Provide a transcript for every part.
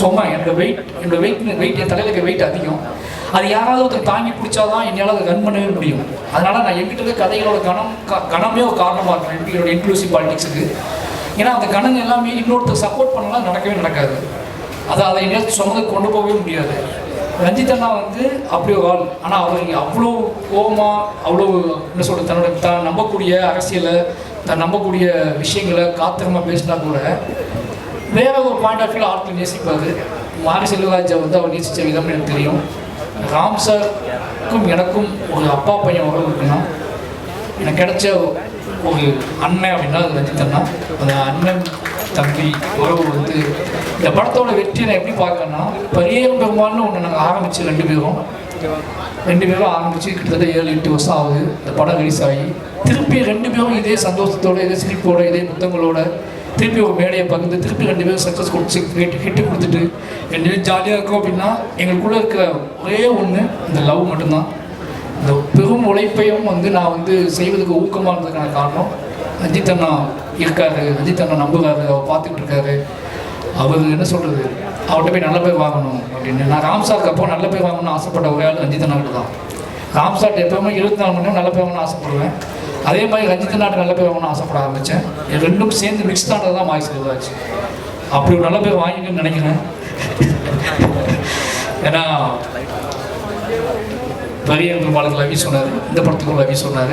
சும்மா என்னோட வெயிட் என் தலையில் இருக்க வெயிட் அதிகம். அது யாராவது ஒருத்தர் தாங்கி பிடிச்சாதான் என்னால் அதை ரன் பண்ணவே முடியும். அதனால் நான் என்கிட்ட இருக்க கதைகளோட கணமே ஒரு காரணமாக இருக்கேன் என்னோட இன்க்ளூசிவ் பாலிடிக்ஸுக்கு. ஏன்னா அந்த கணங்க எல்லாமே இன்னொருத்தர் சப்போர்ட் பண்ணலாம் நடக்கவே நடக்காது. அதை எங்கேயாவது சொன்னதை கொண்டு போகவே முடியாது. ரஞ்சித் அண்ணா வந்து அப்படி ஒரு ஆள். ஆனால் அவர் அவ்வளோ கோபமாக, அவ்வளோ என்ன சொல்கிறது, தன்னோட தான் நம்பக்கூடிய அரசியலை, தான் நம்பக்கூடிய விஷயங்களை காத்திரமாக பேசினா கூட வேற ஒரு பாயிண்ட் ஆஃப் வியூவில் ஆட்கள் நேசிப்பார். மாரி செல்வராஜை வந்து அவர் நேசித்த விதம்னு எனக்கு தெரியும். ராம் சாருக்கும் எனக்கும் ஒரு அப்பா பையன் உறவு இருக்குன்னா, எனக்கு கிடைச்ச ஒரு அண்ணன் அப்படின்னா அது ரஞ்சித் அண்ணா. அந்த அண்ணன் தம்பி உறவு வந்து இந்த படத்தோட வெற்றியை நான் எப்படி பார்க்கறேன்னா, பரியேறும் பெருமாள்னு ஒன்று நாங்கள் ஆரம்பித்து ரெண்டு பேரும் ஆரம்பித்து கிட்டத்தட்ட 7-8 வருஷம் ஆகுது. இந்த படம் ரிலீஸ் ஆகி திருப்பி ரெண்டு பேரும் இதே சந்தோஷத்தோட, இதே சிரிப்போட, இதே புத்தங்களோட திருப்பி ஒரு மேடையை பகிர்ந்து திருப்பி ரெண்டு பேரும் சக்ஸஸ் கொடுத்து ஹிட்டு கொடுத்துட்டு ரெண்டு பேரும் ஜாலியாக இருக்கும். அப்படின்னா எங்களுக்குள்ளே இருக்கிற ஒரே ஒன்று இந்த லவ் மட்டும்தான். இந்த பெரும் உழைப்பையும் வந்து நான் வந்து செய்வதுக்கு ஊக்கமாக இருந்ததுக்கான காரணம் ரஞ்சித் அண்ணா இருக்காரு. ரஞ்சித் அண்ணா நம்புகிறாரு, அவர் பார்த்துக்கிட்டு இருக்காரு. அவர் என்ன சொல்கிறது, அவர்கிட்ட போய் நல்ல பேர் வாங்கணும் அப்படின்னு. நான் ராம் சாருக்கு அப்போ நல்ல பேர் வாங்கணும்னு ஆசைப்பட்ட ஒரே ஆள் ரஞ்சித் அண்ணாக்கிட்ட தான். ராம் சார்ட்டு எப்போவுமே 24 மணி நேரம் நல்ல பேர் வாங்கணும்னு ஆசைப்படுவேன். அதே மாதிரி ரஞ்சித் நாட்டு நல்ல பேர் வாங்கணும்னு ஆசைப்பட ஆரம்பித்தேன். ரெண்டும் சேர்ந்து மிக்ஸ் ஆனது தான் மாரி செல்வராஜ். அப்படி ஒரு நல்ல பேர் வாங்கிக்கணும்னு நினைக்கிறேன். ஏன்னா பரியேறும் பெருமாளுக்கு லவி சொன்னார், இந்த படத்துக்கும் லவி சொன்னார்,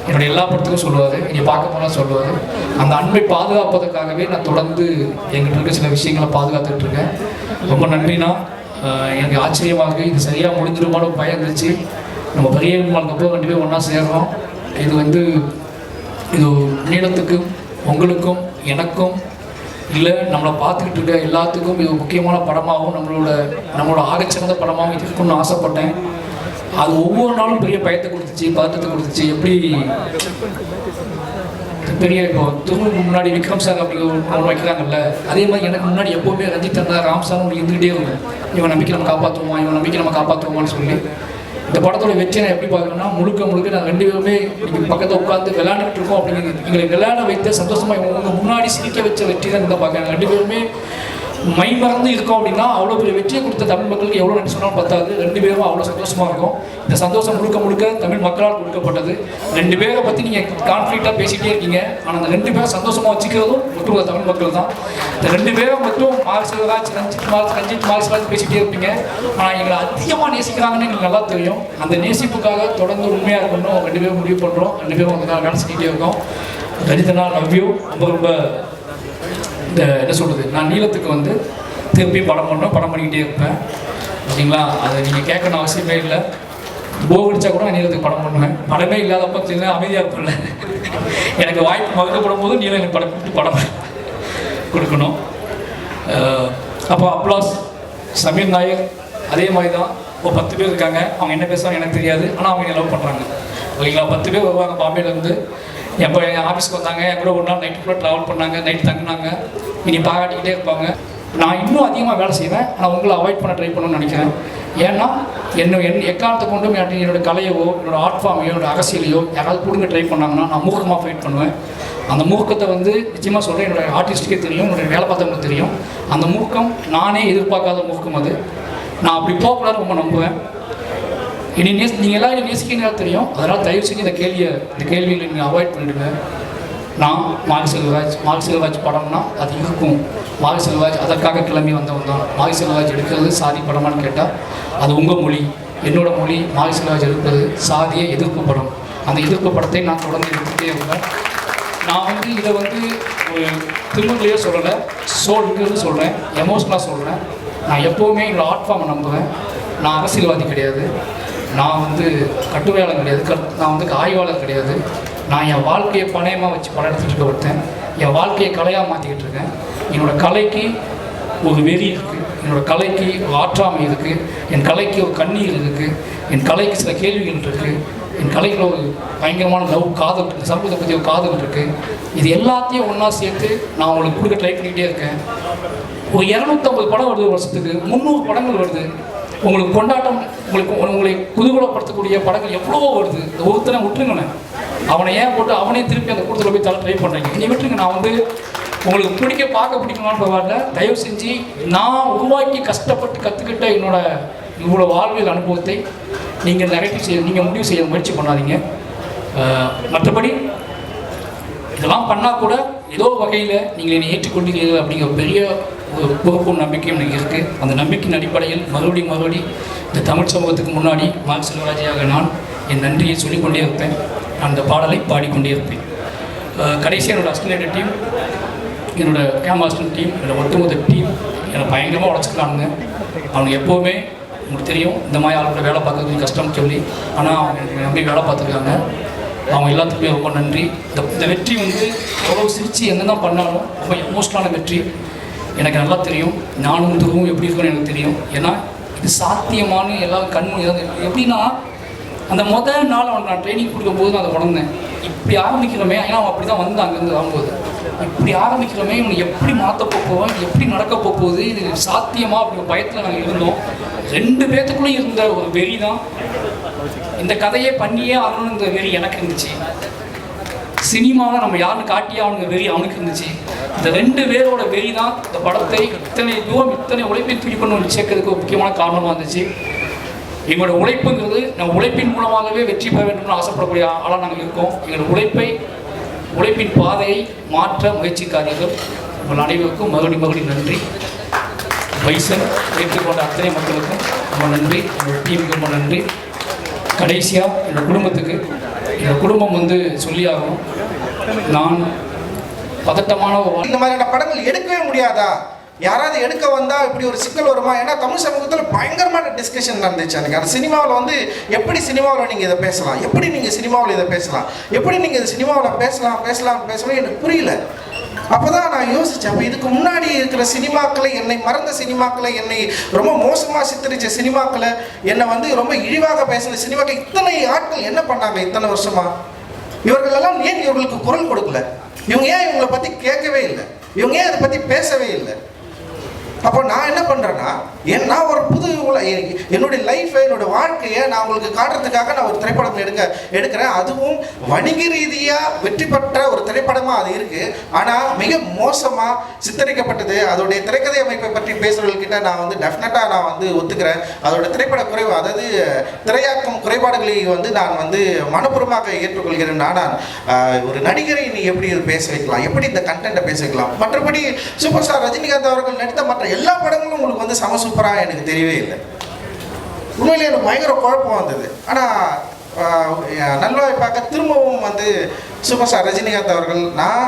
என்னுடைய எல்லா படத்துக்கும் சொல்லுவார், இங்கே பார்க்க போனால் சொல்லுவார். அந்த அன்பை பாதுகாப்பதற்காகவே நான் தொடர்ந்து எங்கிட்ட இருக்க சில விஷயங்களை பாதுகாத்துட்டு இருக்கேன். ரொம்ப நன்றினா. எனக்கு ஆச்சரியமாக இது சரியாக முடிஞ்சிருமான்னு பயம் இருந்துச்சு. நம்ம பரியேறும் பெருமாளுக்கு அப்புறம் ரெண்டு பேரும் ஒன்றா சேர்றோம். இது வந்து இது நீளத்துக்கும் உங்களுக்கும் எனக்கும் இல்லை நம்மளை பார்த்துக்கிட்டு இருக்க எல்லாத்துக்கும் இது முக்கியமான படமாகவும் நம்மளோட ஆகச்சிறந்த படமாகவும் இருக்குன்னு ஆசைப்பட்டேன். அது ஒவ்வொரு நாளும் பெரிய பயத்தை கொடுத்துச்சு, பதட்டத்தை கொடுத்துச்சு. எப்படி பெரிய இப்போ திருமணம் முன்னாடி விக்ரம் சார் அப்படி ஒன்று வைக்கிறாங்கல்ல, அதே மாதிரி எனக்கு முன்னாடி எப்போவுமே ரஞ்சித் அண்ணா, ராம் சார் ஒன்று இருந்துகிட்டே இருக்கும். இவன் நம்பிக்கை நம்ம காப்பாற்றுவோமான்னு சொல்லி. இந்த படத்தோட வெற்றியை நான் எப்படி பார்க்குறேன்னா, முழுக்க நாங்கள் ரெண்டு பேருமே நீங்கள் பக்கத்தில் உட்காந்து விளையாண்டுட்டு இருக்கோம் அப்படிங்கிறது, எங்களை விளையாட வைத்த சந்தோஷமாக இவங்க முன்னாடி சிரிக்க வச்ச வெற்றி தான் இந்த பார்க்குறேன். ரெண்டு பேருமே மை மறந்து இருக்கோம் அப்படின்னா அவ்வளோ பெரிய வெற்றியை கொடுத்த தமிழ் மக்களுக்கு எவ்வளோ நன்றி சொன்னாலும் பத்தாது. ரெண்டு பேரும் அவ்வளோ சந்தோஷமாக இருக்கும். இந்த சந்தோஷம் முழுக்க தமிழ் மக்களால் கொடுக்கப்பட்டது. ரெண்டு பேரை பற்றி நீங்கள் கான்ஃப்ளிக்டாக பேசிகிட்டே இருக்கீங்க. ஆனால் அந்த ரெண்டு பேரும் சந்தோஷமாக வச்சுக்கிறதும் ஒட்டுமொத்த தமிழ் மக்கள் தான். இந்த ரெண்டு பேரும் மட்டும் மாரி செல்வராஜ், ரஞ்சித் மாரி செல்வராஜ் பேசிகிட்டே இருப்பீங்க. ஆனால் எங்களை அதிகமாக நேசிக்கிறாங்கன்னு எங்களுக்கு நல்லா தெரியும். அந்த நேசிப்புக்காக தொடர்ந்து உண்மையாக இருக்கணும் ரெண்டு பேரும் முடிவு பண்ணுறோம். ரெண்டு பேரும் அதுக்காக வேலை செஞ்சுட்டே இருக்கோம். ரஞ்சித்னா லவ் யூ. ரொம்ப இந்த என்ன சொல்கிறது, நான் நீளத்துக்கு வந்து திருப்பி படம் பண்ணிக்கிட்டே இருப்பேன். ஓகேங்களா? அதை நீங்கள் கேட்கணும் அவசியமே இல்லை. போகடிச்சா கூட நான் நீளத்துக்கு படம் பண்ணுவேன். படமே இல்லாதப்போ சின்ன அமைதியாக இருப்பேன்ல, எனக்கு வாய்ப்பு மறுக்கப்படும் போது நீளம் எனக்கு படம் கொடுக்கணும். அப்போ அப்ளாஸ் சமீர் நாயர் அதே மாதிரி தான். ஒரு 10 பேர் இருக்காங்க. அவங்க என்ன பேசுவாங்க எனக்கு தெரியாது, ஆனால் அவங்க லவ் பண்ணுறாங்க. ஓகேங்களா? 10 பேர் வருவாங்க பாம்பேலேருந்து. எப்போ எங்கள் ஆஃபீஸ்க்கு வந்தாங்க, என் கூட ஒரு நாள் நைட்டு ஃபுல்லாக ட்ராவல் பண்ணாங்க, நைட் தங்கினாங்க. இனி பாராட்டிக்கிட்டே இருப்பாங்க. நான் இன்னும் அதிகமாக வேலை செய்வேன். ஆனால் உங்களை அவாய்ட் பண்ண ட்ரை பண்ணணும்னு நினைக்கிறேன். ஏன்னா எக்காலத்தை கொண்டும் என்னோடய கலையவோ, என்னோடய ஆர்ட் ஃபார்மையோ, என்னோட அரசியலையோ யாராவது பிடுங்க ட்ரை பண்ணாங்கன்னா நான் மூர்க்கமாக ஃபைட் பண்ணுவேன். அந்த மூர்க்கத்தை வந்து நிச்சயமாக சொல்கிறேன், என்னோடய ஆர்டிஸ்ட்டுக்கே தெரியும், என்னோடய வேலை பார்த்தவங்களுக்கு தெரியும். அந்த மூர்க்கம் நானே எதிர்பார்க்காத மூர்க்கம். அது நான் அப்படி போகக்கூடாது ரொம்ப நம்புவேன். நீங்கள் எல்லாம் என்னை நேசிக்கிறீங்க தெரியும். அதனால் தயவு செஞ்சு இந்த கேள்வியில் நீங்கள் அவாய்ட் பண்ணிடுங்க. நான் மாரி செல்வராஜ் படம்னா அது இருக்கும். மாரி செல்வராஜ் அதற்காக கிளம்பி வந்தவன் தான். மாரி செல்வராஜ் எடுக்கிறது சாதி படமானு கேட்டால் அது உங்கள் மொழி. என்னோட மொழி மாரி செல்வராஜ் எடுப்பது சாதியை எதிர்ப்பு படம். அந்த எதிர்ப்பு படத்தை நான் தொடர்ந்து எடுத்துகிட்டே இருந்தேன். நான் வந்து இதை வந்து ஒரு திருமலையே சொல்லலை, இருக்கிறது சொல்கிறேன், எமோஷனலாக சொல்கிறேன். நான் எப்போவுமே என்னோடய ஆர்ட் ஃபார்மை நம்புவேன். நான் அரசியல்வாதி கிடையாது, நான் வந்து கட்டுரையாளர் கிடையாது, நான் வந்து ஆய்வாளர் கிடையாது. நான் என் வாழ்க்கையை பணயமாக வச்சு படம் எடுத்துகிட்டு இருக்க ஒருத்தன். என் வாழ்க்கையை கலையாக மாற்றிக்கிட்டு இருக்கேன். என்னோடய கலைக்கு ஒரு வெறி இருக்குது, என்னோடய கலைக்கு ஒரு ஆற்றாமை இருக்குது, என் கலைக்கு ஒரு கண்ணீர் இருக்குது, என் கலைக்கு சில கேள்விகள் இருக்குது, என் கலையில் ஒரு பயங்கரமான காதல் இருக்குது, சமூகத்தை பற்றி ஒரு காதல் இருக்குது. இது எல்லாத்தையும் ஒன்றா சேர்த்து நான் உங்களுக்கு கொடுக்க ட்ரை பண்ணிக்கிட்டே இருக்கேன். ஒரு 250 படம் வருது வருஷத்துக்கு, 300 படங்கள் வருது. உங்களுக்கு கொண்டாட்டம், உங்களை குதூகலப்படுத்தக்கூடிய படங்கள் எவ்வளவோ வருது. இந்த ஒருத்தனை விட்டுருங்கண்ணே, அவனை ஏன் போட்டு அவனே திருப்பி அந்த கூட்டத்தில் போய் தலை ட்ரை பண்ணுறீங்க. நீ விட்டுருங்க. நான் வந்து உங்களுக்கு பார்க்க பிடிக்கணும்னு பரவாயில்ல, தயவு செஞ்சு நான் உருவாக்கி கஷ்டப்பட்டு கற்றுக்கிட்ட என்னோட இவ்வளோ வாழ்வியல் அனுபவத்தை நீங்கள் நீங்கள் முடிவு செய்ய முயற்சி பண்ணாதீங்க. மற்றபடி இதெல்லாம் பண்ணால் கூட ஏதோ வகையில் நீங்கள் என்னை ஏற்றுக்கொண்டீர்கள் அப்படிங்கிற பெரிய ஒரு பொறுப்பும் நம்பிக்கையும் எனக்கு இருக்குது. அந்த நம்பிக்கையின் அடிப்படையில் மறுபடியும் இந்த தமிழ் சமூகத்துக்கு முன்னாடி மார்க் செல்வராஜையாக நான் என் நன்றியை சொல்லிக்கொண்டே இருப்பேன். அந்த பாடலை பாடிக்கொண்டே இருப்பேன். கடைசியாக என்னோடய அசிஸ்டன்ட் டீம், என்னோடய கேம்பாஸ்டன் டீம், என்னோடய ஒட்டுமொத்த டீம் என்னை பயங்கரமாக உடச்சிக்கலானுங்க. அவங்க எப்போவுமே உங்களுக்கு தெரியும் இந்த மாதிரி ஆளோட வேலை பார்க்கறது கஷ்டம்னு சொல்லி, ஆனால் அவங்க எனக்கு நம்பி வேலை பார்த்துருக்காங்க. அவங்க எல்லாத்துக்குமே ரொம்ப நன்றி. இந்த வெற்றி வந்து எவ்வளோ சிரித்து என்ன பண்ணாலும் ரொம்ப எமோஷனலான வெற்றி. எனக்கு நல்லா தெரியும், நானும் துருவும் எப்படி இருக்குன்னு எனக்கு தெரியும். ஏன்னா இது சாத்தியமான எல்லாம் கண்மணி எப்படின்னா, அந்த முதல் நாள் அவனுக்கு நான் ட்ரைனிங் கொடுக்கும்போது நான் அதை உணர்ந்தேன். இப்படி ஆரம்பிக்கிறோமே, ஏன்னா அவன் அப்படி தான் வந்து அங்கேருந்து வரும்போது இப்படி ஆரம்பிக்கிறோமே, இவனை எப்படி மாற்ற போவோம், எப்படி நடக்க போகுது, இது சாத்தியமா அப்படி பயத்தில் நாங்கள் இருந்தோம். 2 பேர்த்துக்குள்ளே இருந்த ஒரு வெறி தான் இந்த கதையை பண்ணியே ஆகணும்னு இந்த வெறி எனக்கு இருந்துச்சு. சினிமாவை நம்ம யாருன்னு காட்டியே அவனுக்கு வெறி அவனுக்கு இருந்துச்சு. இந்த 2 பேரோட வெறி தான் இந்த படத்தை இத்தனை உழைப்பை தூக்கி கொண்டு சேர்க்கறதுக்கு ஒரு முக்கியமான காரணமாக இருந்துச்சு. எங்களோட உழைப்புங்கிறது நம்ம உழைப்பின் மூலமாகவே வெற்றி பெற வேண்டும்னு ஆசைப்படக்கூடிய ஆளாக நாங்கள் இருக்கோம். எங்களோட உழைப்பின் பாதையை மாற்ற முயற்சிக்காதீர்கள். உங்கள் அனைவருக்கும் மறுபடியும் நன்றி. பைசன் ஏற்றுக்கொண்ட அத்தனை மக்களுக்கும் ரொம்ப நன்றி. என்னோட டீமுக்கு ரொம்ப நன்றி. கடைசியாக என்னோட குடும்பம் வந்து சொல்லி ஆகணும். நான் பதட்டமான இந்த மாதிரியான படங்கள் எடுக்கவே முடியாதா, யாராவது எடுக்க வந்தால் இப்படி ஒரு சிக்கல் வருமா? ஏன்னா தமிழ் சமூகத்தில் பயங்கரமான டிஸ்கஷன் நடந்துச்சு எனக்கு. அந்த சினிமாவில் வந்து எப்படி சினிமாவில் நீங்கள் இதை பேசலாம், எப்படி நீங்கள் சினிமாவில் இதை பேசலாம், எப்படி நீங்கள் இதை சினிமாவில் பேசலாம் எனக்கு புரியல. அப்போ தான் நான் யோசித்தேன், அப்போ இதுக்கு முன்னாடி இருக்கிற சினிமாக்களை, என்னை மறந்த சினிமாக்களை, என்னை ரொம்ப மோசமாக சித்தரித்த சினிமாக்களை, என்னை வந்து ரொம்ப இழிவாக பேசின சினிமாக்கள், இத்தனை ஆட்கள் என்ன பண்ணாங்க இத்தனை வருஷமாக? இவர்களெல்லாம் ஏன் இவர்களுக்கு குரல் கொடுக்கல? இவங்க ஏன் இவங்களை பற்றி கேட்கவே இல்லை? இவங்க ஏன் அதை பற்றி பேசவே இல்லை? அப்போ நான் என்ன பண்ணுறேன்னா, நான் ஒரு புது என்னுடைய லைஃப்பை, என்னோட வாழ்க்கையை நான் உங்களுக்கு காட்டுறதுக்காக நான் ஒரு திரைப்படம் எடுக்கிறேன். அதுவும் வணிக ரீதியாக வெற்றி பெற்ற ஒரு திரைப்படமாக அது இருக்குது. ஆனால் மிக மோசமாக சித்தரிக்கப்பட்டது. அதோடைய திரைக்கதை அமைப்பை பற்றி பேசுகிறவர்கிட்ட நான் வந்து டெஃபினட்டாக நான் வந்து ஒத்துக்கிறேன். அதோட திரைப்பட குறைவு, அதாவது திரையாக்கம் குறைபாடுகளை வந்து நான் வந்து மனப்பூர்வமாக ஏற்றுக்கொள்கிறேன். ஆனால் ஒரு நடிகரை நீ எப்படி பேச வைக்கலாம், எப்படி இந்த கண்டென்ட்டை பேச வைக்கலாம்? மற்றபடி சூப்பர் ஸ்டார் ரஜினிகாந்த் அவர்கள் நடித்த மற்ற எல்லா படங்களும் உங்களுக்கு வந்து சூப்பராக எனக்கு தெரியவே இல்லை. உண்மையிலே எனக்கு பயங்கர குழப்பம் வந்தது. ஆனால் நல்வாய் பார்க்க திரும்பவும் வந்து சூப்பர் ஸ்டார் ரஜினிகாந்த் அவர்கள், நான்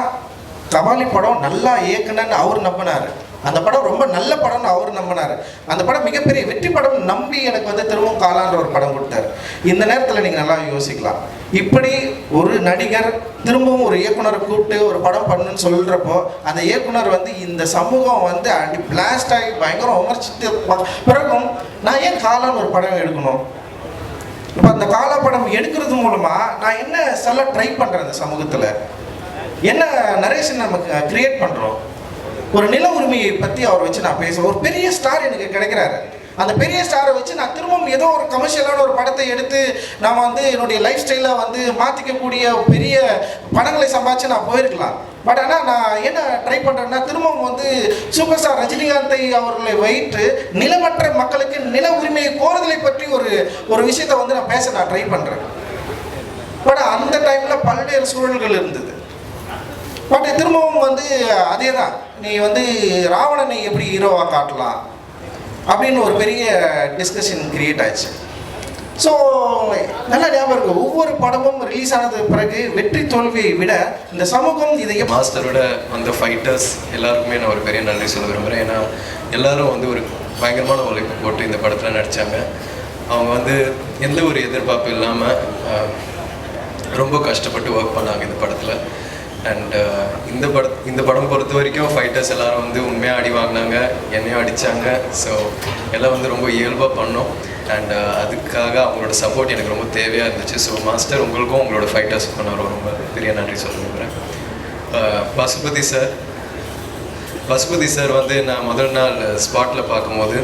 கபாலி படம் நல்லா இயக்குனன்னு அவர் நம்பினார். அந்த படம் ரொம்ப நல்ல படம்னு அவர் நம்பினார். அந்த படம் மிகப்பெரிய வெற்றி படம் நம்பி எனக்கு வந்து திரும்பவும் காலான்ற ஒரு படம் கொடுத்தாரு. இந்த நேரத்தில் நீங்கள் நல்லா யோசிக்கலாம், இப்படி ஒரு நடிகர் திரும்பவும் ஒரு இயக்குனரை கூப்பிட்டு ஒரு படம் பண்ணுன்னு சொல்கிறப்போ, அந்த இயக்குனர் வந்து இந்த சமூகம் வந்து பிளாஸ்ட் ஆகி பயங்கரம் விமர்சித்து பிறகும் நான் ஏன் காலான்னு ஒரு படம் எடுக்கணும்? இப்போ அந்த காலா படம் எடுக்கிறது மூலமாக நான் என்ன சொல்ல ட்ரை பண்ணுறேன்? இந்த சமூகத்தில் என்ன நரேஷன் நம்ம கிரியேட் பண்ணுறோம்? ஒரு நில உரிமையை பற்றி அவர் வச்சு நான் பேசுவேன். ஒரு பெரிய ஸ்டார் எனக்கு கிடைக்கிறாரு. அந்த பெரிய ஸ்டாரை வச்சு நான் திரும்பவும் ஏதோ ஒரு கமர்ஷியலான ஒரு படத்தை எடுத்து நான் வந்து என்னுடைய லைஃப் ஸ்டைலில் வந்து மாற்றிக்கக்கூடிய பெரிய படங்களை சம்பாதிச்சு நான் போயிருக்கலாம். பட் ஆனால் நான் என்ன ட்ரை பண்ணுறேன்னா, திரும்பவும் வந்து சூப்பர் ஸ்டார் ரஜினிகாந்தை அவர்களை வைத்து நிலமற்ற மக்களுக்கு நில உரிமையை கோருதலை பற்றி ஒரு விஷயத்தை வந்து நான் பேச நான் ட்ரை பண்ணுறேன். பட் அந்த டைமில் பல்வேறு சூழல்கள் இருந்தது. பட் திரும்பவும் வந்து அதே தான், நீ வந்து ராவணனை எப்படி ஹீரோவாக காட்டலாம் அப்படின்னு ஒரு பெரிய டிஸ்கஷன் கிரியேட் ஆச்சு. ஸோ நல்லா ஞாபகம் இருக்குது, ஒவ்வொரு படமும் ரிலீஸ் ஆனது பிறகு வெற்றி தோல்வியை விட இந்த சமூகம் இதை மாஸ்டரோட அந்த ஃபைட்டர்ஸ் எல்லாருக்குமே நான் ஒரு பெரிய நன்றி சொல்ல விரும்புகிறேன். ஏன்னா எல்லோரும் வந்து ஒரு பயங்கரமான உழைப்பு போட்டு இந்த படத்தில் நடித்தாங்க. அவங்க வந்து எந்த ஒரு எதிர்பார்ப்பு இல்லாமல் ரொம்ப கஷ்டப்பட்டு ஒர்க் பண்ணாங்க இந்த படத்தில். அண்ட் இந்த படம் பொறுத்த வரைக்கும் ஃபைட்டர்ஸ் எல்லோரும் வந்து உண்மையாக அடி வாங்கினாங்க, என்னையும் அடித்தாங்க. ஸோ எல்லாம் வந்து ரொம்ப இயல்பாக பண்ணோம். அண்ட் அதுக்காக அவங்களோட சப்போர்ட் எனக்கு ரொம்ப தேவையாக இருந்துச்சு. ஸோ மாஸ்டர் உங்களுக்கும் உங்களோட ஃபைட்டர்ஸுக்கும் நான் ரொம்ப பெரிய நன்றி சொல்ல விரும்புகிறேன். பசுபதி சார் வந்து நான் முதல் நாள் ஸ்பாட்டில் பார்க்கும்போது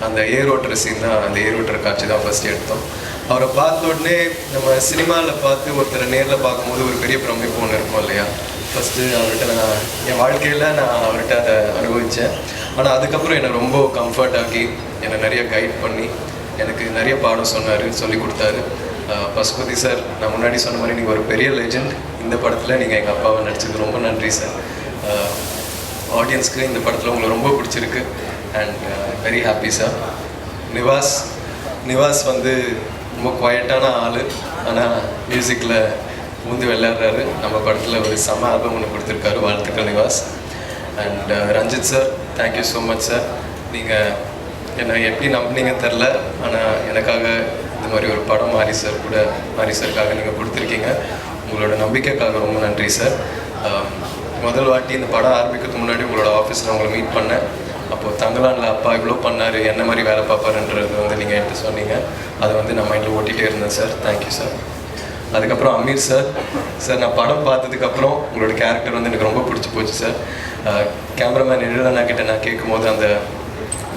அந்த ஏர் ஓட்டுற சீன் தான், அந்த ஏர் ஓட்டுற காட்சி தான் ஃபஸ்ட்டு எடுத்தோம். அவரை பார்த்த உடனே நம்ம சினிமாவில் பார்த்து ஒருத்தரை நேரில் பார்க்கும்போது ஒரு பெரிய பிரமிப்பு ஒன்று இருக்கும் இல்லையா. ஃபஸ்ட்டு அவர்கிட்ட நான் என் வாழ்க்கையில் நான் அவர்கிட்ட அதை அனுபவித்தேன். ஆனால் அதுக்கப்புறம் என்னை ரொம்ப கம்ஃபர்ட் ஆக்கி என்னை நிறைய கைட் பண்ணி எனக்கு நிறைய பாடம் சொன்னார், சொல்லி கொடுத்தாரு. பசுபதி சார், நான் முன்னாடி சொன்ன மாதிரி நீங்கள் ஒரு பெரிய லெஜெண்ட். இந்த படத்தில் நீங்கள் எங்கள் அப்பாவை நடிச்சது ரொம்ப நன்றி சார். ஆடியன்ஸ்க்கு இந்த படத்தில் உங்களுக்கு ரொம்ப பிடிச்சிருக்கு and very happy sir. Nivas வந்து ரொம்ப குவைட்டான ஆள், ஆனால் மியூசிக்கில் பூந்து விளையாடுறாரு. நம்ம படத்தில் ஒரு செம்ம ஆல்பம் ஒன்று கொடுத்துருக்காரு. வாழ்த்துக்கள் Nivas. And Ranjith sir, thank you so much sir. நீங்கள் என்னை எப்படி நம்பினீங்கன்னு தெரில, ஆனால் எனக்காக இந்த மாதிரி ஒரு படம் மாரி சாருக்காக நீங்கள் கொடுத்துருக்கீங்க. உங்களோட நம்பிக்கைக்காக ரொம்ப நன்றி சார். முதல் வாட்டி இந்த படம் ஆரம்பிக்கிறதுக்கு முன்னாடி உங்களோட ஆஃபீஸில் உங்களை மீட் பண்ணேன். அப்போது தங்கலானில் அப்பா இவ்வளோ பண்ணார், என்ன மாதிரி வேலை பார்ப்பாருன்றது வந்து நீங்கள் என்கிட்ட சொன்னீங்க. அதை வந்து நான் மைண்டில் ஓட்டிகிட்டே இருந்தேன் சார். Thank you sir. அதுக்கப்புறம் அமீர் சார், நான் படம் பார்த்ததுக்கப்புறம் உங்களோட கேரக்டர் வந்து எனக்கு ரொம்ப பிடிச்சி போச்சு சார். கேமராமேன் எழுதண்ணா கிட்ட நான் கேட்கும்போது அந்த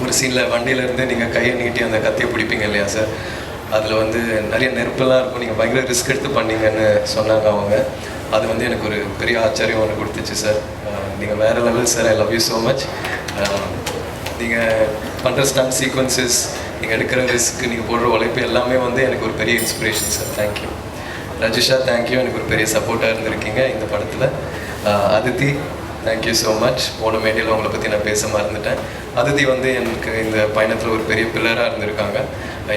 ஒரு சீனில் வண்டியிலேருந்து நீங்கள் கையை நீட்டி அந்த கத்தியை பிடிப்பீங்க இல்லையா சார், அதில் வந்து நிறைய நெருப்பெல்லாம் இருக்கும், நீங்கள் பயங்கர ரிஸ்க் எடுத்து பண்ணீங்கன்னு சொன்னாங்க அவங்க. அது வந்து எனக்கு ஒரு பெரிய ஆச்சரியம் ஒன்று கொடுத்துச்சு சார். நீங்கள் வேறு level sir. I love you so much. நீங்கள் பண்ணுற ஸ்டண்ட் சீக்வன்சஸ், நீங்கள் எடுக்கிற ரிஸ்க், நீங்கள் போடுற உழைப்பு எல்லாமே வந்து எனக்கு ஒரு பெரிய inspiration sir. Thank you. Rajisha, thank you. எனக்கு ஒரு பெரிய சப்போர்ட்டாக இருந்திருக்கீங்க இந்த படத்தில். Aditi, thank you so much. போன மேடையில் உங்களை பற்றி நான் பேச மறந்துட்டேன். அதித்தி வந்து எனக்கு இந்த பயணத்தில் ஒரு பெரிய பில்லராக இருந்திருக்காங்க,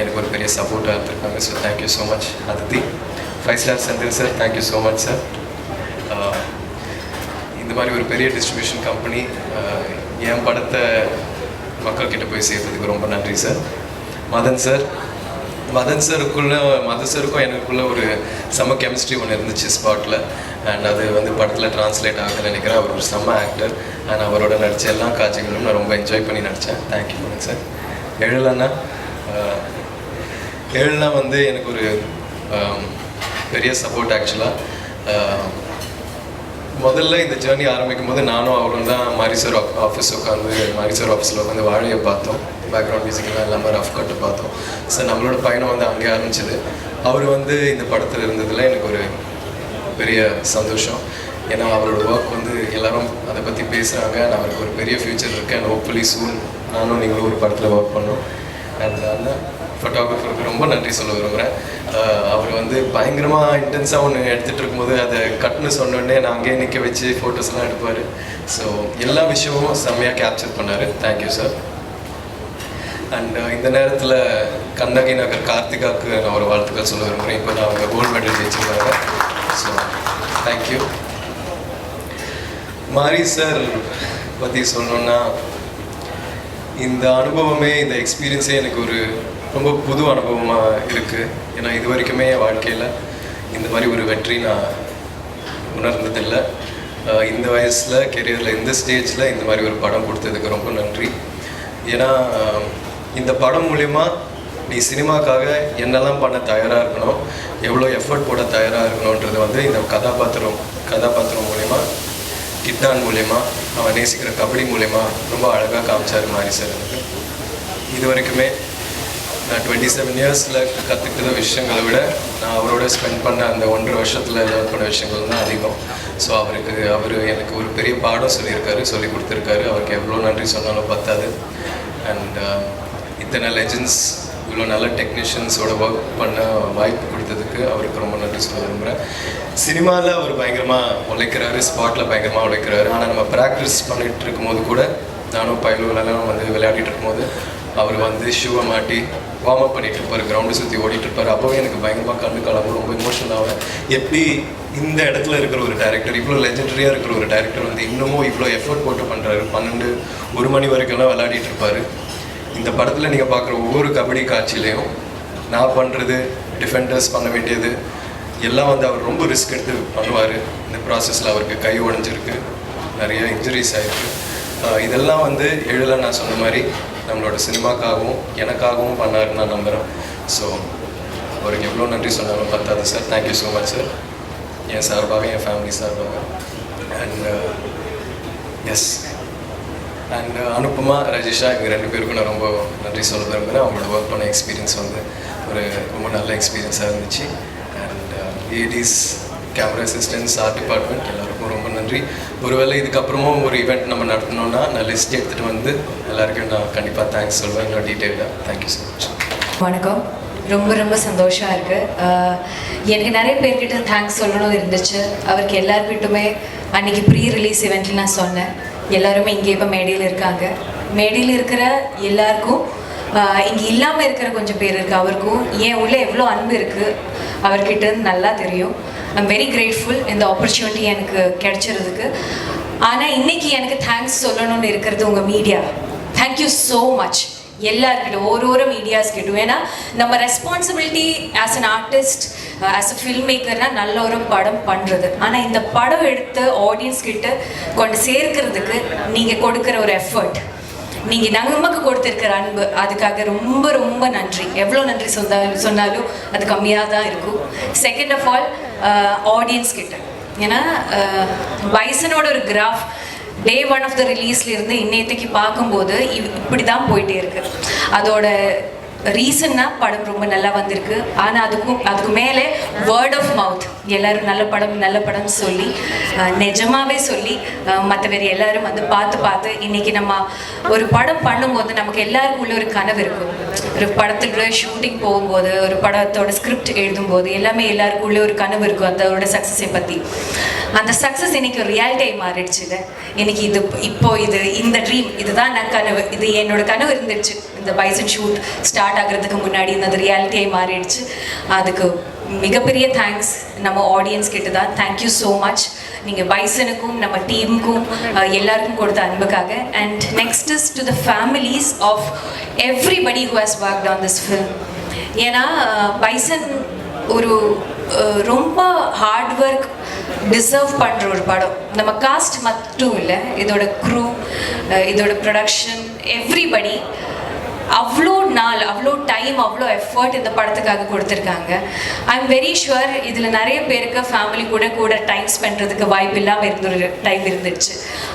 எனக்கு ஒரு பெரிய சப்போர்ட்டாக இருந்திருக்காங்க. So thank you so much Aditi. 5 star Senthil sir, thank you so much sir. இந்த மாதிரி ஒரு பெரிய டிஸ்ட்ரிபியூஷன் கம்பெனி என் படத்தை மக்கள்கிட்ட போய் சேர்த்ததுக்கு ரொம்ப நன்றி சார். மதன் சாருக்கும் எனக்குள்ளே ஒரு செம்ம கெமிஸ்ட்ரி ஒன்று இருந்துச்சு ஸ்பாட்டில். அண்ட் அது வந்து படத்தில் ட்ரான்ஸ்லேட் ஆகலை நினைக்கிறேன். அவர் ஒரு செம்ம ஆக்டர். அண்ட் அவரோட நடித்த எல்லா காட்சிகளும் நான் ரொம்ப என்ஜாய் பண்ணி நடித்தேன். Thank you Madan sir. எழிலண்ணா வந்து எனக்கு ஒரு பெரிய சப்போர்ட் ஆக்சுவலாக. முதல்ல இந்த ஜேர்னி ஆரம்பிக்கும் போது நானும் அவரும் தான் மாரி சார் ஆஃபீஸில் உட்காந்து வாழையை பார்த்தோம். பேக்ரவுண்ட் மியூசிக்லாம் இல்லாமல் ரஃப் கட்டு பார்த்தோம். ஸோ நம்மளோட பயணம் வந்து அங்கே ஆரம்பிச்சிது. அவர் வந்து இந்த படத்தில் இருந்ததில் எனக்கு ஒரு பெரிய சந்தோஷம். ஏன்னா அவரோட ஒர்க் வந்து எல்லோரும் அதை பற்றி பேசுகிறாங்க. நான் அவருக்கு ஒரு பெரிய ஃப்யூச்சர் இருக்குது. அண்ட் ஹோப்ஃபுல்லி சூன் நானும் நீங்களும் ஒரு படத்தில் ஒர்க் பண்ணோம். அண்ட் அண்ணா ஃபோட்டோகிராஃபருக்கு ரொம்ப நன்றி சொல்ல விரும்புகிறேன். அவர் வந்து பயங்கரமாக இன்டென்ஸாக ஒன்று எடுத்துகிட்டு இருக்கும்போது அதை கட்டுன்னு சொன்னோடனே நான் அங்கேயே நிற்க வச்சு ஃபோட்டோஸ்லாம் எடுப்பார். ஸோ எல்லா விஷயமும் செம்மையாக கேப்சர் பண்ணார். Thank you sir. அண்ட் இந்த நேரத்தில் கண்ணகி நகர் கார்த்திகாவுக்கு நான் ஒரு வாழ்த்துக்கள் சொல்ல விரும்புகிறேன். இப்போ நான் அவங்க கோல்டு மெடல் ஜெயிச்சிருக்காங்க. So thank you. மாரி சார் பற்றி சொல்லணுன்னா, இந்த அனுபவமே, இந்த எக்ஸ்பீரியன்ஸே எனக்கு ஒரு ரொம்ப புது அனுபவமாக இருக்குது. ஏன்னா இது வரைக்குமே என் வாழ்க்கையில் இந்த மாதிரி ஒரு வெற்றி நான் உணர்ந்ததில்லை. இந்த வயசில் கெரியரில் இந்த ஸ்டேஜில் இந்த மாதிரி ஒரு படம் கொடுத்ததுக்கு ரொம்ப நன்றி. ஏன்னா இந்த படம் மூலிமா நீ சினிமாக்காக என்னெல்லாம் பண்ண தயாராக இருக்கணும், எவ்வளோ எஃபர்ட் போட தயாராக இருக்கணுன்றது வந்து இந்த கதாபாத்திரம் மூலிமா, கிட்டான் மூலிமா, அவன் நேசிக்கிற கபடி மூலிமா ரொம்ப அழகாக காமிச்சார் மாரி சார். எனக்கு இது வரைக்குமே நான் 27 இயர்ஸில் கற்றுக்கிற விஷயங்களை விட நான் அவரோட ஸ்பெண்ட் பண்ண அந்த 1.5 வருஷத்தில் லேர்ன் பண்ண விஷயங்கள் தான் அதிகம். ஸோ அவர் எனக்கு ஒரு பெரிய பாடம் சொல்லி கொடுத்துருக்காரு. அவருக்கு எவ்வளோ நன்றி சொன்னாலும் பத்தாது. அண்ட் இத்தனை லெஜெண்ட்ஸ், இவ்வளோ நல்ல டெக்னீஷியன்ஸோட ஒர்க் பண்ண வாய்ப்பு கொடுத்ததுக்கு அவருக்கு ரொம்ப நன்றி சொல்ல விரும்புகிறேன். சினிமாவில் அவர் பயங்கரமாக உழைக்கிறாரு, ஸ்பாட்டில் பயங்கரமாக உழைக்கிறாரு. ஆனால் நம்ம ப்ராக்டிஸ் பண்ணிகிட்டு இருக்கும்போது கூட, நானும் பயிலுகளெல்லாம் வந்து விளையாடிட்டு இருக்கும்போது அவர் வந்து ஷூவை மாட்டி வார்ம் அப் பண்ணிகிட்டு இருப்பார், கிரவுண்டை சுற்றி ஓடிட்டுருப்பார். அப்போவே எனக்கு பயங்கரமாக கண்ணு கலங்கும், ரொம்ப இமோஷனல் ஆகும். எப்படி இந்த இடத்துல இருக்கிற ஒரு டேரக்டர், இவ்வளோ லெஜெண்டரியாக இருக்கிற ஒரு டேரக்டர் வந்து இன்னமும் இவ்வளோ எஃபர்ட் போட்டு பண்ணுறாரு. 12-1 மணி வரைக்கும்லாம் விளையாடிட்டு இருப்பார். இந்த படத்தில் நீங்கள் பார்க்குற ஒவ்வொரு கபடி காட்சியிலையும் நான் பண்ணுறது, டிஃபெண்டர்ஸ் பண்ண வேண்டியது எல்லாம் வந்து அவர் ரொம்ப ரிஸ்க் எடுத்து பண்ணுவார். இந்த ப்ராசஸில் அவருக்கு கை உடஞ்சிருக்கு, நிறைய இன்ஜுரிஸ் ஆகிருக்கு. இதெல்லாம் வந்து நான் சொன்ன மாதிரி நம்மளோட சினிமாக்காகவும் எனக்காகவும் பண்ணாருன்னு நான் நம்புகிறேன். ஸோ அவருக்கு எவ்வளோ நன்றி சொன்னாலும் பத்தாது sir. Thank you so much sir, என் சார்பாக, என் ஃபேமிலி சார்பாக. And S, and Anupama, Rajisha, இவங்க 2 பேருக்கும் நான் ரொம்ப நன்றி சொல்ல விரும்புகிறேன். அவங்களோட ஒர்க் பண்ண எக்ஸ்பீரியன்ஸ் வந்து ஒரு ரொம்ப நல்ல எக்ஸ்பீரியன்ஸாக இருந்துச்சு. And ADs, camera assistants, art department எல்லாருக்கும் ரொம்ப நன்றி. ஒருவேளை இதுக்கப்புறமும் ஒரு ஈவெண்ட் நம்ம நடத்தணும்னா நான் லிஸ்ட் எடுத்துகிட்டு வந்து எல்லாருக்கும் நான் கண்டிப்பாக தேங்க்ஸ் சொல்வேன் இன்னும் டீட்டெயிலாக. Thank you so much. வணக்கம். ரொம்ப ரொம்ப சந்தோஷமாக இருக்குது. எனக்கு நிறைய பேர்கிட்ட தேங்க்ஸ் சொல்லணும் இருந்துச்சு. அவருக்கு எல்லாருக்கிட்டுமே அன்றைக்கி ப்ரீ ரிலீஸ் இவெண்ட்டில் நான் சொன்னேன். எல்லாருமே இங்கே இப்போ மேடையில் இருக்காங்க. மேடையில் இருக்கிற எல்லாருக்கும், இங்கே இல்லாமல் இருக்கிற கொஞ்சம் பேர் இருக்குது, அவருக்கும் ஏன் உள்ள எவ்வளோ அன்பு இருக்குது அவர்கிட்ட நல்லா தெரியும். ஐம் வெரி கிரேட்ஃபுல் இந்த ஆப்பர்ச்சுனிட்டி எனக்கு கிடைச்சிறதுக்கு. ஆனால் இன்றைக்கி எனக்கு தேங்க்ஸ் சொல்லணும்னு இருக்கிறது உங்கள் மீடியா. தேங்க்யூ ஸோ மச் எல்லாருக்கிட்ட, ஒரு மீடியாஸ் கிட்டும். ஏன்னா நம்ம responsibility as an artist, as a film மேக்கர்னால் நல்ல ஒரு படம் பண்ணுறது. ஆனால் இந்த படம் எடுத்து ஆடியன்ஸ் கிட்ட கொண்டு சேர்க்கிறதுக்கு நீங்கள் கொடுக்குற ஒரு எஃபர்ட், நீங்கள் நமக்கு கொடுத்துருக்கிற அன்பு, அதுக்காக ரொம்ப ரொம்ப நன்றி. எவ்வளோ நன்றி சொன்னாலும் அது கம்மியாக தான் இருக்கும். செகண்ட் ஆஃப் ஆல் ஆடியன்ஸ் கிட்ட, ஏன்னா பைசனோட ஒரு கிராஃப் டே 1 ஆஃப் த ரிலீஸ்லேருந்து இன்னைக்கு பார்க்கும்போது இப்படி தான் போயிட்டே இருக்குது. அதோட ரீசன்னா படம் ரொம்ப நல்லா வந்திருக்கு. ஆனால் அதுக்கு மேலே வேர்ட் ஆஃப் மவுத், எல்லோரும் நல்ல படம் சொல்லி நிஜமாகவே சொல்லி மற்ற வேறு எல்லோரும் வந்து பார்த்து இன்றைக்கி நம்ம ஒரு படம் பண்ணும்போது நமக்கு எல்லாருக்குள்ள ஒரு கனவு இருக்கும். ஒரு படத்தோட ஷூட்டிங் போகும்போது, ஒரு படத்தோட ஸ்கிரிப்ட் எழுதும்போது எல்லாமே எல்லாருக்குள்ளே ஒரு கனவு இருக்கும் அதோட சக்ஸஸை பற்றி. அந்த சக்ஸஸ் இன்றைக்கி ஒரு ரியாலிட்டியை மாறிடுச்சுங்க. இன்றைக்கி இந்த ட்ரீம், இதுதான் நான் கனவு, இது என்னோட கனவு இருந்துச்சு. இந்த பைசன் ஷூட் ஸ்டார்ட் ஆகிறதுக்கு முன்னாடி இந்த ரியாலிட்டியை மாறிடுச்சு. அதுக்கு மிகப்பெரிய தேங்க்ஸ் நம்ம ஆடியன்ஸ் கிட்ட தான். Thank you so much. நீங்கள் பைசனுக்கும் நம்ம டீமுக்கும் எல்லாருக்கும் கொடுத்த அன்புக்காக. And next is to the families of everybody who has worked on this film. ஏன்னா பைசன் ஒரு ரொம்ப ஹார்ட் ஒர்க் டிசர்வ் பண்ணுற ஒரு படம். நம்ம காஸ்ட் மட்டும் இல்லை, இதோட க்ரூ, இதோட ப்ரொடக்ஷன், எவ்ரிபடி அவ்வளோ நாள், அவ்வளோ டைம், அவ்வளோ எஃபர்ட் இந்த படத்துக்காக கொடுத்துருக்காங்க. ஐ எம் வெரி ஷுவர் இதில் நிறைய பேருக்கு ஃபேமிலி கூட டைம் ஸ்பெண்ட்றதுக்கு வாய்ப்பு இல்லாமல் டைம் இருந்துச்சு.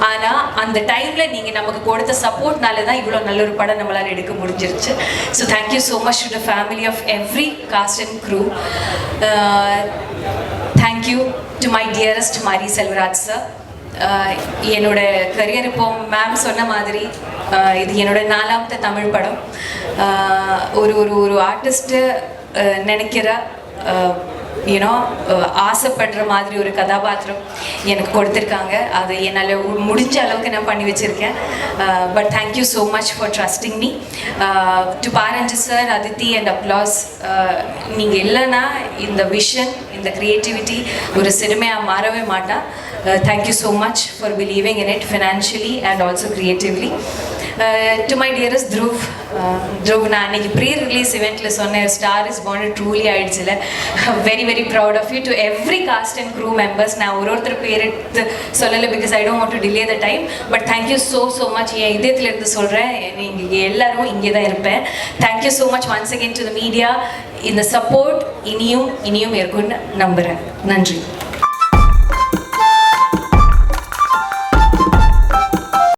ஆனால் அந்த டைமில் நீங்கள் நமக்கு கொடுத்த சப்போர்ட்னால தான் இவ்வளோ நல்ல ஒரு படம் நம்மளால் எடுக்க முடிஞ்சிருச்சு. So thank you so much to the family of every cast and crew. Thank you to my dearest Mari Selvaraj sir. என்னோட கரியர் இப்போ மேம் சொன்ன மாதிரி இது என்னோட 4வது தமிழ் படம். ஒரு ஆர்டிஸ்ட்டு நினைக்கிற ஆசைப்படுற மாதிரி ஒரு கதாபாத்திரம் எனக்கு கொடுத்துருக்காங்க. அது என்னால் முடிஞ்ச அளவுக்கு நான் பண்ணி வச்சுருக்கேன். But thank you so much for trusting me. To பாரஞ்சு சார், அதித்தி அண்ட் அப்ளாஸ், நீங்கள் இல்லைன்னா இந்த விஷன், இந்த க்ரியேட்டிவிட்டி ஒரு சினிமையாக மாறவே மாட்டா. Thank you so much for believing in it financially and also creatively. To my dearest Dhruv, நான் அன்றைக்கி ப்ரீ ரிலீஸ் இவெண்ட்டில் சொன்னேன், ஸ்டார் இஸ் born ட்ரூலி ஆயிடுச்சுல. Very very proud of you. To every cast and crew members, நான் ஒருத்தர் பேர் எடுத்து சொல்லலை because I don't want to delay the time. But thank you so much. என் இதயத்துலேருந்து சொல்கிறேன், நீங்கள் எல்லாரும் இங்கே தான் இருப்பேன். Thank you so much once again to the media. இந்த சப்போர்ட் இனியும் இருக்கும்னு நம்புகிறேன். நன்றி.